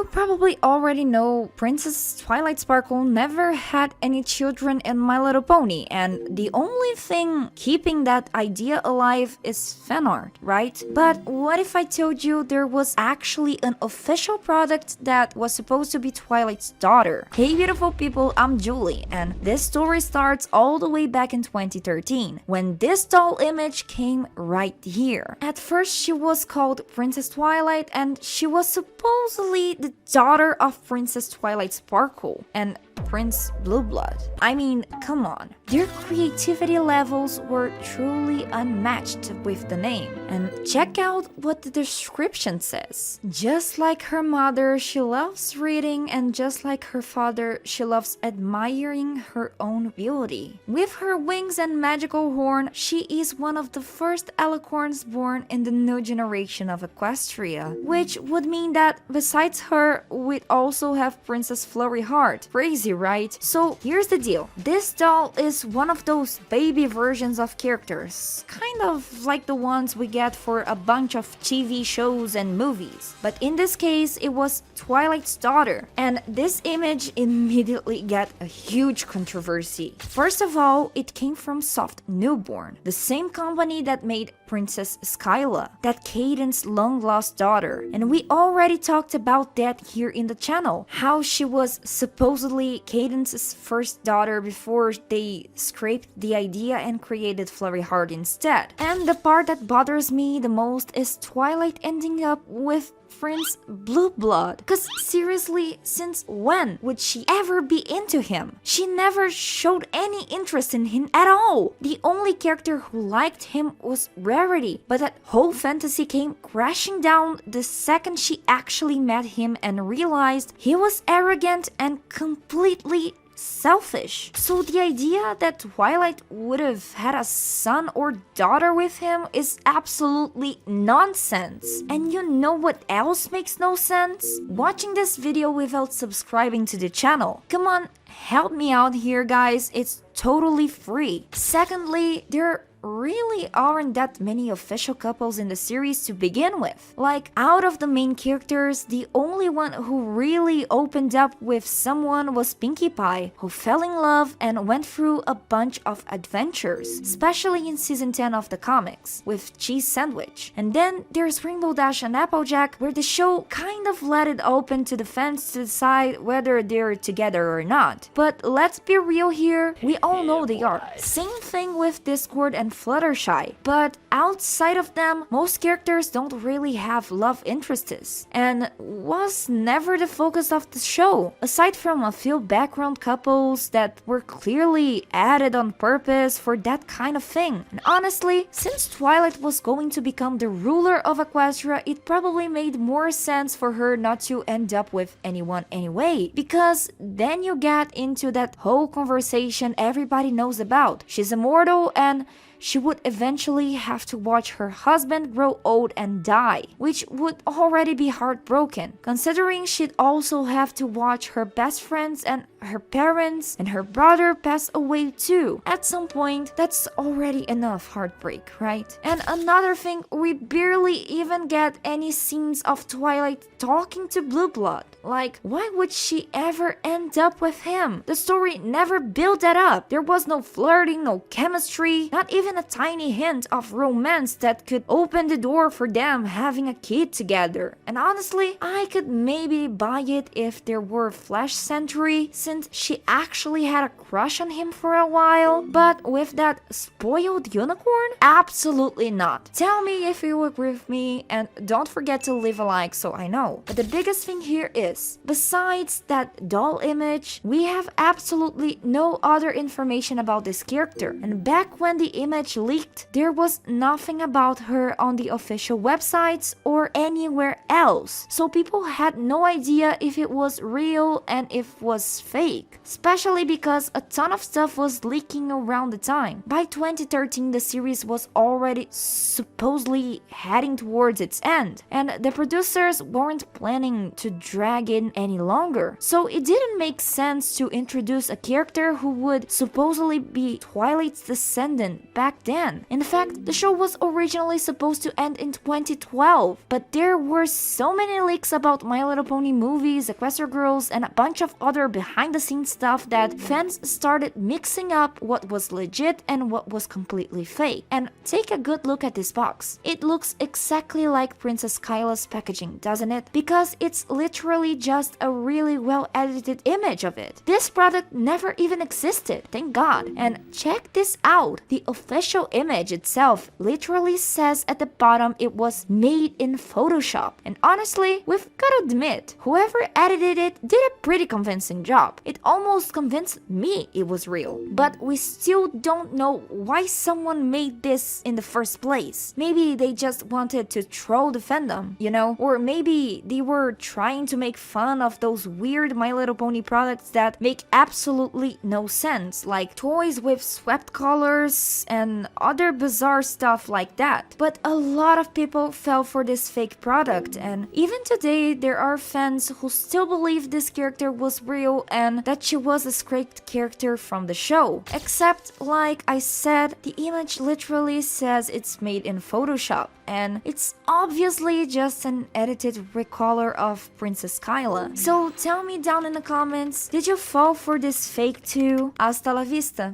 You probably already know Princess Twilight Sparkle never had any children in My Little Pony, and the only thing keeping that idea alive is fan art, right? But what if I told you there was actually an official product that was supposed to be Twilight's daughter? Hey beautiful people, I'm Julie, and this story starts all the way back in 2013, when this doll image came right here. At first she was called Princess Twilight, and she was supposedly the daughter of Princess Twilight Sparkle and Prince Blueblood. I mean, come on. Their creativity levels were truly unmatched with the name. And check out what the description says. Just like her mother, she loves reading, and just like her father, she loves admiring her own beauty. With her wings and magical horn, she is one of the first alicorns born in the new generation of Equestria, which would mean that besides her, we'd also have Princess Flurry Heart. Crazy, right? So here's the deal. This doll is one of those baby versions of characters, kind of like the ones we get for a bunch of TV shows and movies. But in this case, it was Twilight's daughter, and this image immediately got a huge controversy. First of all, it came from Soft Newborn, the same company that made Princess Skyla, that Caden's long-lost daughter. And we already talked about that here in the channel, how she was supposedly Caden's first daughter before they scraped the idea and created Flurry Heart instead. And the part that bothers me the most is Twilight ending up with Prince Blueblood. Cause seriously, since when would she ever be into him? She never showed any interest in him at all. The only character who liked him was Rarity, but that whole fantasy came crashing down the second she actually met him and realized he was arrogant and completely selfish. So the idea that Twilight would have had a son or daughter with him is absolutely nonsense. And you know what else makes no sense? Watching this video without subscribing to the channel. Come on, help me out here guys, it's totally free. Secondly, there really aren't that many official couples in the series to begin with. Like, out of the main characters, the only one who really opened up with someone was Pinkie Pie, who fell in love and went through a bunch of adventures, especially in season 10 of the comics, with Cheese Sandwich. And then there's Rainbow Dash and Applejack, where the show kind of let it open to the fans to decide whether they're together or not. But let's be real here, we all know they are. Same thing with Discord and Fluttershy, but outside of them, most characters don't really have love interests, and was never the focus of the show, aside from a few background couples that were clearly added on purpose for that kind of thing. And honestly, since Twilight was going to become the ruler of Equestria, it probably made more sense for her not to end up with anyone anyway, because then you get into that whole conversation everybody knows about. She's immortal and she would eventually have to watch her husband grow old and die, which would already be heartbroken, considering she'd also have to watch her best friends and her parents and her brother pass away too. At some point, that's already enough heartbreak, right? And another thing, we barely even get any scenes of Twilight talking to Blueblood. Like, why would she ever end up with him? The story never built that up. There was no flirting, no chemistry, not even a tiny hint of romance that could open the door for them having a kid together. And honestly, I could maybe buy it if there were Flash Century, since she actually had a crush on him for a while. But with that spoiled unicorn? Absolutely not. Tell me if you agree with me, and don't forget to leave a like so I know. But the biggest thing here is, besides that doll image, we have absolutely no other information about this character. And back when the image leaked, there was nothing about her on the official websites or anywhere else. So people had no idea if it was real and if it was fake. fake, especially because a ton of stuff was leaking around the time. By 2013, the series was already supposedly heading towards its end, and the producers weren't planning to drag it any longer. So it didn't make sense to introduce a character who would supposedly be Twilight's descendant back then. In fact, the show was originally supposed to end in 2012, but there were so many leaks about My Little Pony movies, Equestria Girls, and a bunch of other behind-the-scenes stuff that fans started mixing up what was legit and what was completely fake. And take a good look at this box. It looks exactly like Princess Kyla's packaging, doesn't it? Because it's literally just a really well-edited image of it. This product never even existed, thank God. And check this out. The official image itself literally says at the bottom it was made in Photoshop. And honestly, we've gotta admit, whoever edited it did a pretty convincing job. It almost convinced me it was real. But we still don't know why someone made this in the first place. Maybe they just wanted to troll the fandom, you know? Or maybe they were trying to make fun of those weird My Little Pony products that make absolutely no sense, like toys with swept colors and other bizarre stuff like that. But a lot of people fell for this fake product, and even today there are fans who still believe this character was real and that she was a script character from the show. Except, like I said, the image literally says it's made in Photoshop, and it's obviously just an edited recolor of Princess Kyla. So tell me down in the comments, did you fall for this fake too? Hasta la vista!